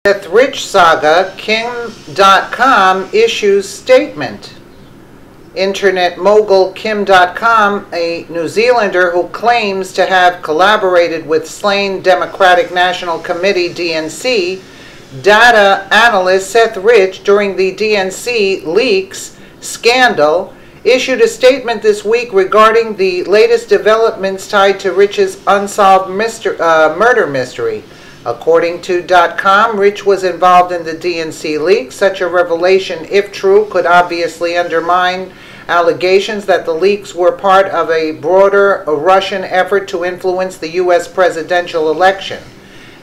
Seth Rich saga, Dotcom issues statement. Internet mogul Dotcom, a New Zealander who claims to have collaborated with slain Democratic National Committee DNC data analyst Seth Rich during the DNC leaks scandal, issued a statement this week regarding the latest developments tied to Rich's unsolved murder mystery. According to Dotcom, Rich was involved in the DNC leak. Such a revelation, if true, could obviously undermine allegations that the leaks were part of a broader Russian effort to influence the U.S. presidential election.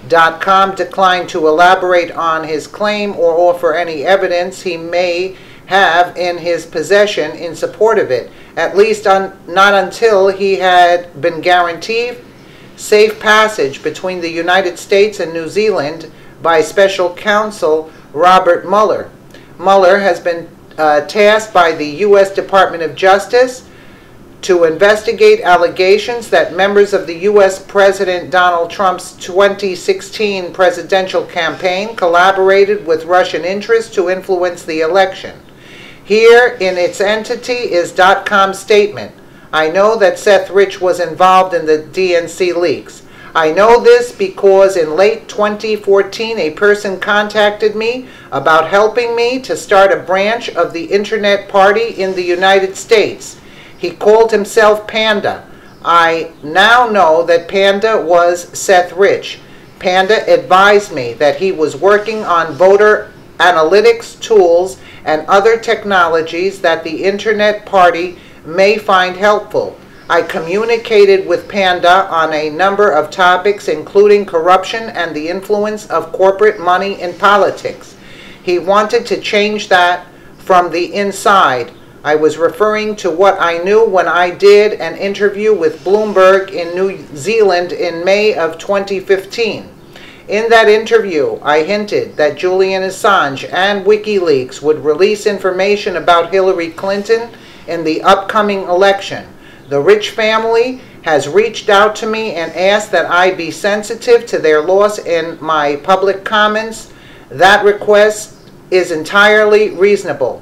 Dotcom declined to elaborate on his claim or offer any evidence he may have in his possession in support of it, at least not until he had been guaranteed safe passage between the United States and New Zealand by special counsel Robert Mueller. Mueller has been tasked by the U.S. Department of Justice to investigate allegations that members of the U.S. President Donald Trump's 2016 presidential campaign collaborated with Russian interests to influence the election. Here in its entity is Dotcom's statement. I know that Seth Rich was involved in the DNC leaks. I know this because in late 2014 a person contacted me about helping me to start a branch of the Internet Party in the United States. He called himself Panda. I now know that Panda was Seth Rich. Panda advised me that he was working on voter analytics tools and other technologies that the Internet Party may find helpful. I communicated with Panda on a number of topics, including corruption and the influence of corporate money in politics. He wanted to change that from the inside. I was referring to what I knew when I did an interview with Bloomberg in New Zealand in May of 2015. In that interview, I hinted that Julian Assange and WikiLeaks would release information about Hillary Clinton in the upcoming election. The Rich family has reached out to me and asked that I be sensitive to their loss in my public comments. That request is entirely reasonable.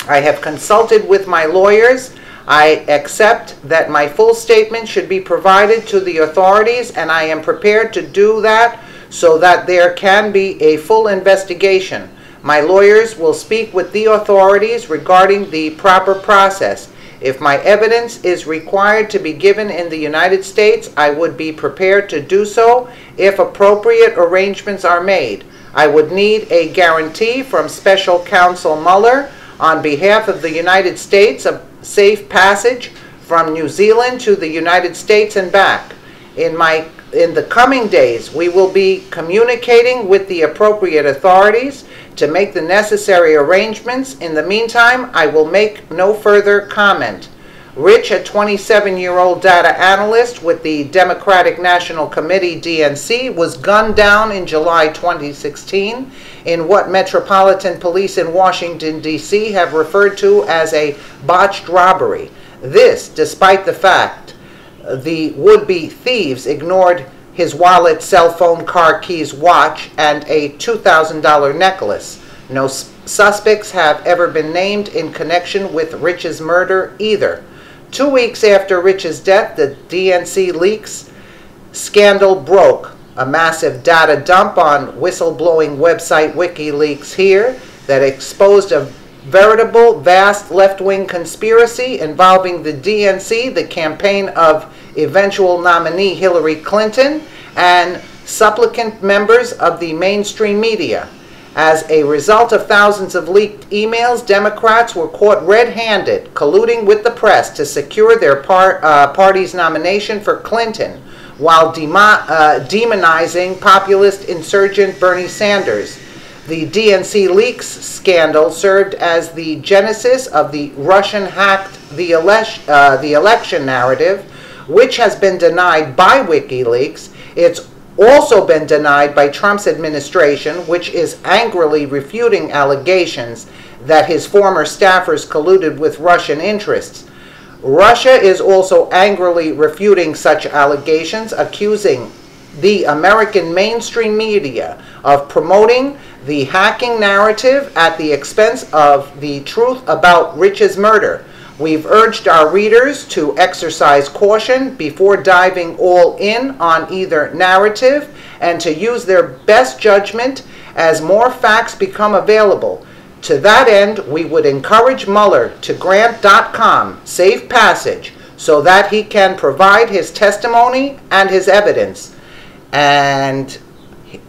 I have consulted with my lawyers. I accept that my full statement should be provided to the authorities, and I am prepared to do that so that there can be a full investigation. My lawyers will speak with the authorities regarding the proper process. If my evidence is required to be given in the United States, I would be prepared to do so if appropriate arrangements are made. I would need a guarantee from Special Counsel Mueller on behalf of the United States of safe passage from New Zealand to the United States and back. In the coming days, we will be communicating with the appropriate authorities to make the necessary arrangements. In the meantime, I will make no further comment. Rich, a 27-year-old data analyst with the Democratic National Committee DNC, was gunned down in July 2016 in what Metropolitan Police in Washington, D.C. have referred to as a botched robbery. This, despite the fact the would-be thieves ignored his wallet, cell phone, car keys, watch, and a $2,000 necklace. No suspects have ever been named in connection with Rich's murder either. 2 weeks after Rich's death, the DNC leaks scandal broke. A massive data dump on whistleblowing website WikiLeaks here that exposed a veritable vast left-wing conspiracy involving the DNC, the campaign of eventual nominee Hillary Clinton, and supplicant members of the mainstream media. As a result of thousands of leaked emails, Democrats were caught red-handed, colluding with the press to secure their party's nomination for Clinton, while demonizing populist insurgent Bernie Sanders. The DNC leaks scandal served as the genesis of the Russian-hacked the election narrative, which has been denied by WikiLeaks. It's also been denied by Trump's administration, which is angrily refuting allegations that his former staffers colluded with Russian interests. Russia is also angrily refuting such allegations, accusing the American mainstream media of promoting the hacking narrative at the expense of the truth about Rich's murder. We've urged our readers to exercise caution before diving all in on either narrative and to use their best judgment as more facts become available. To that end, we would encourage Mueller to grant Dotcom safe passage so that he can provide his testimony and his evidence. And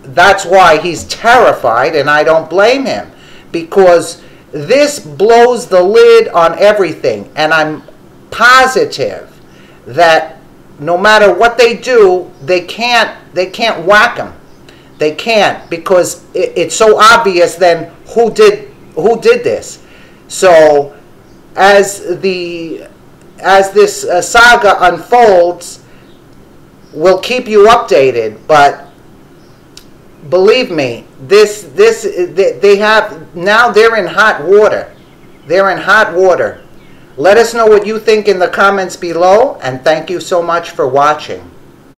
that's why he's terrified, and I don't blame him, because this blows the lid on everything. And I'm positive that no matter what they do, they can't whack him. They can't, because it's so obvious then who did this. So as this saga unfolds, we'll keep you updated. But believe me, they're in hot water. They're in hot water. Let us know what you think in the comments below, and thank you so much for watching.